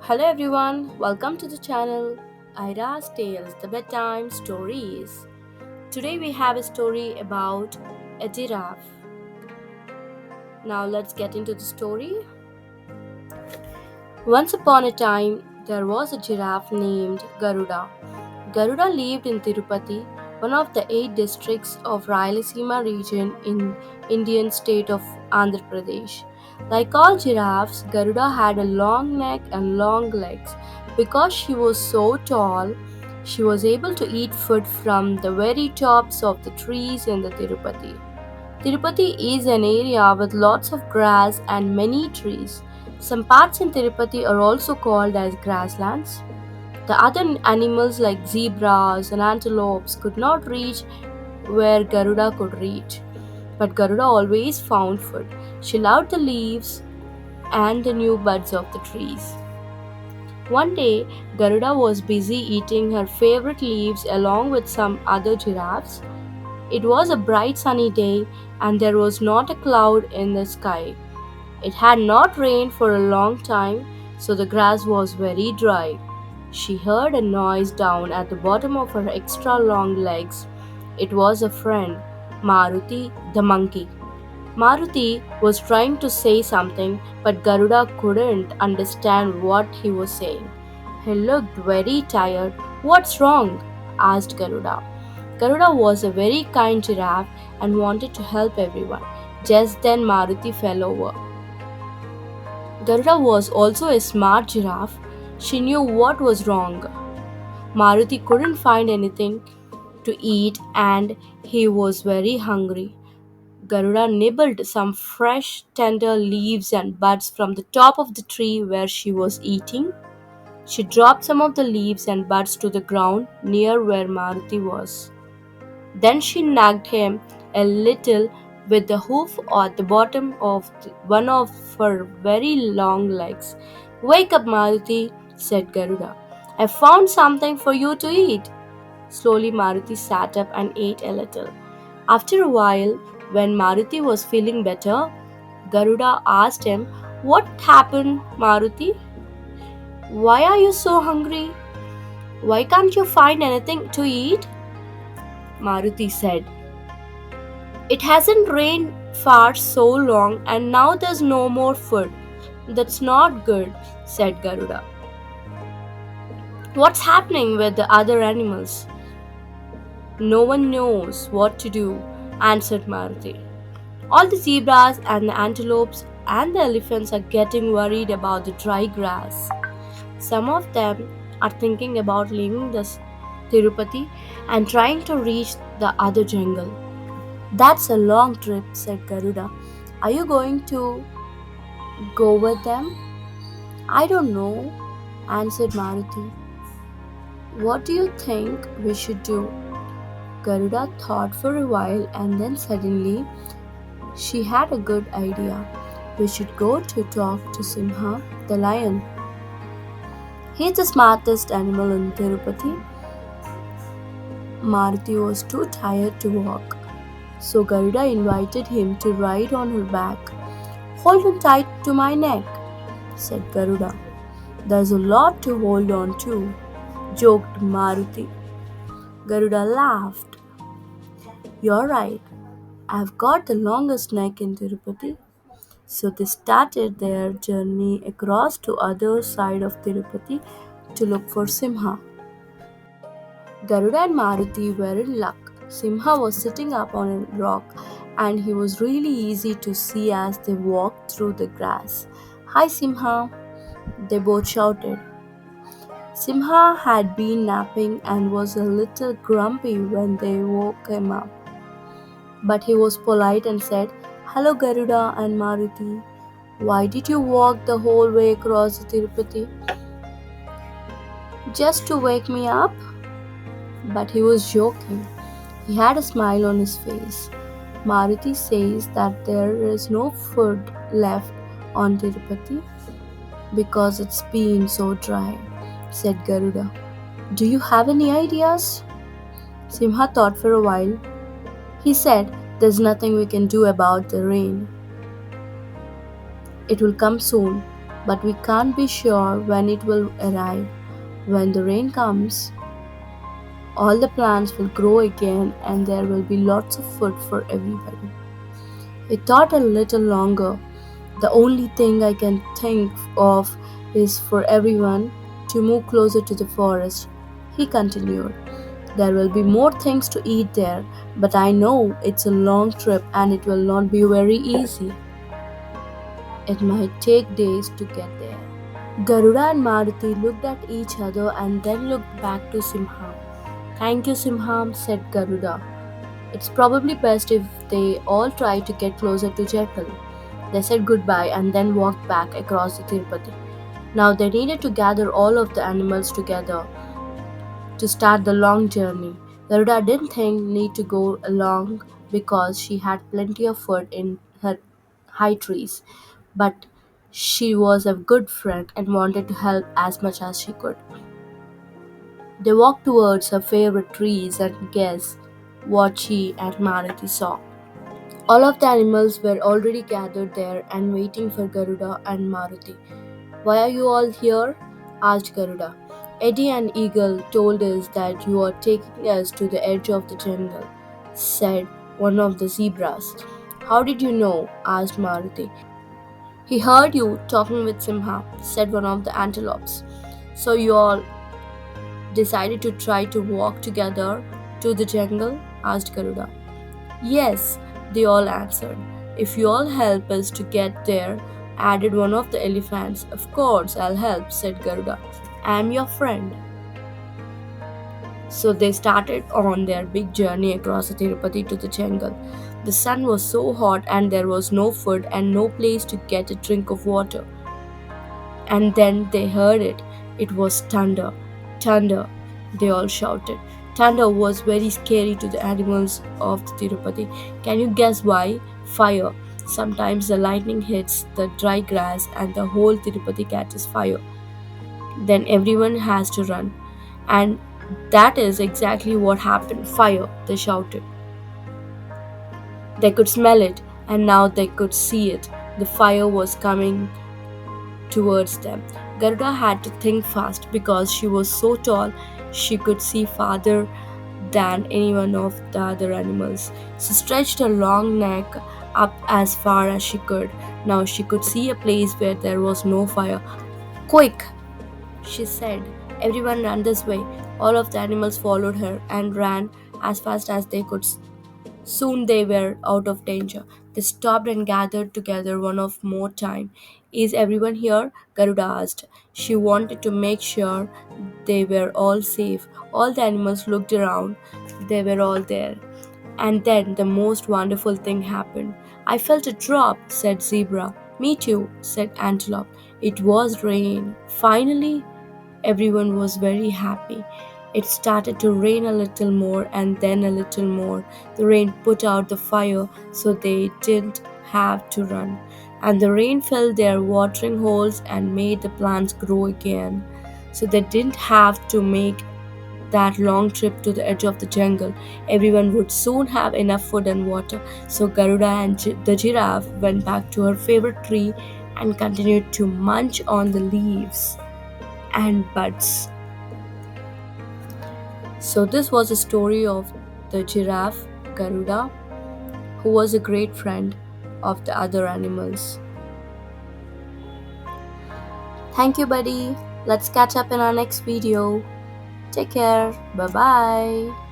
Hello everyone, welcome to the channel Ira's Tales, the bedtime stories. Today we have a story about a giraffe. Now let's get into the story. Once upon a time, there was a giraffe named Garuda. Garuda lived in Tirupati, one of the 8 districts of Rayalaseema region in Indian state of Andhra Pradesh. Like all giraffes, Garuda had a long neck and long legs. Because she was so tall, she was able to eat food from the very tops of the trees in the Tirupati. Tirupati is an area with lots of grass and many trees. Some parts in Tirupati are also called as grasslands. The other animals like zebras and antelopes could not reach where Garuda could reach. But Garuda always found food. She loved the leaves and the new buds of the trees. One day, Garuda was busy eating her favorite leaves along with some other giraffes. It was a bright sunny day and there was not a cloud in the sky. It had not rained for a long time, so the grass was very dry. She heard a noise down at the bottom of her extra long legs. It was a friend, Maruti the monkey. Maruti was trying to say something, but Garuda couldn't understand what he was saying. He looked very tired. What's wrong? Asked Garuda. Garuda was a very kind giraffe and wanted to help everyone. Just then, Maruti fell over. Garuda was also a smart giraffe. She knew what was wrong. Maruti couldn't find anything to eat and he was very hungry. Garuda nibbled some fresh, tender leaves and buds from the top of the tree where she was eating. She dropped some of the leaves and buds to the ground near where Maruti was. Then she nagged him a little with the hoof at the bottom of one of her very long legs. Wake up, Maruti, said Garuda. I found something for you to eat. Slowly, Maruti sat up and ate a little. After a while, when Maruti was feeling better, Garuda asked him, What happened, Maruti? Why are you so hungry? Why can't you find anything to eat? Maruti said, It hasn't rained for so long and now there's no more food. That's not good, said Garuda. What's happening with the other animals? No one knows what to do, answered Maruti. All the zebras and the antelopes and the elephants are getting worried about the dry grass. Some of them are thinking about leaving this Tirupati and trying to reach the other jungle. That's a long trip, said Garuda. Are you going to go with them? I don't know, answered Maruti. What do you think we should do? Garuda thought for a while and then suddenly she had a good idea. We should go to talk to Simha, the lion. He's the smartest animal in Tirupati. Maruti was too tired to walk, so Garuda invited him to ride on her back. Hold on tight to my neck, said Garuda. There's a lot to hold on to, joked Maruti. Garuda laughed. You're right. I've got the longest neck in Tirupati. So they started their journey across to other side of Tirupati to look for Simha. Garuda and Maruti were in luck. Simha was sitting up on a rock and he was really easy to see as they walked through the grass. Hi Simha, they both shouted. Simha had been napping and was a little grumpy when they woke him up. But he was polite and said, Hello Garuda and Maruti. Why did you walk the whole way across the Tirupati? Just to wake me up? But he was joking. He had a smile on his face. Maruti says that there is no food left on Tirupati because it's been so dry, said Garuda. Do you have any ideas? Simha thought for a while. He said, There's nothing we can do about the rain. It will come soon. but we can't be sure when it will arrive. When the rain comes, all the plants will grow again and there will be lots of food for everybody. He thought a little longer. The only thing I can think of is for everyone to move closer to the forest. He continued. There will be more things to eat there, but I know it's a long trip and it will not be very easy. It might take days to get there. Garuda and Maruti looked at each other and then looked back to Simham. Thank you, Simham, said Garuda. It's probably best if they all try to get closer to Jekyll. They said goodbye and then walked back across the Tirupati. Now they needed to gather all of the animals together to start the long journey. Garuda didn't think need to go along because she had plenty of food in her high trees, but she was a good friend and wanted to help as much as she could. They walked towards her favorite trees and guess what she and Maruti saw. All of the animals were already gathered there and waiting for Garuda and Maruti. Why are you all here? Asked Garuda. Eddie and Eagle told us that you are taking us to the edge of the jungle, said one of the zebras. How did you know? Asked Maruti. He heard you talking with Simha, said one of the antelopes. So you all decided to try to walk together to the jungle? Asked Garuda. Yes, they all answered. If you all help us to get there, added one of the elephants. Of course, I'll help, said Garuda. I'm your friend. So they started on their big journey across the Tirupati to the jungle. The sun was so hot and there was no food and no place to get a drink of water. And then they heard it. It was thunder. Thunder, they all shouted. Thunder was very scary to the animals of the Tirupati. Can you guess why? Fire. Sometimes the lightning hits the dry grass and the whole Tirupati catches fire. Then everyone has to run. And that is exactly what happened. Fire, they shouted. They could smell it, and now they could see it. The fire was coming towards them. Garuda had to think fast because she was so tall she could see farther than any one of the other animals. She stretched her long neck up as far as she could. Now she could see a place where there was no fire. Quick, she said. Everyone ran this way. All of the animals followed her and ran as fast as they could. Soon they were out of danger. They stopped and gathered together one of more time. Is everyone here? Garuda asked. She wanted to make sure they were all safe. All the animals looked around. They were all there. And then the most wonderful thing happened. I felt a drop, said Zebra. Me too, said Antelope. It was rain. Finally, everyone was very happy. It started to rain a little more and then a little more. The rain put out the fire so they didn't have to run. And the rain filled their watering holes and made the plants grow again. So they didn't have to make that long trip to the edge of the jungle. Everyone would soon have enough food and water. So Garuda and the giraffe went back to her favorite tree and continued to munch on the leaves and buds. So, this was a story of the giraffe Garuda, who was a great friend of the other animals. Thank you, buddy. Let's catch up in our next video. Take care. Bye bye.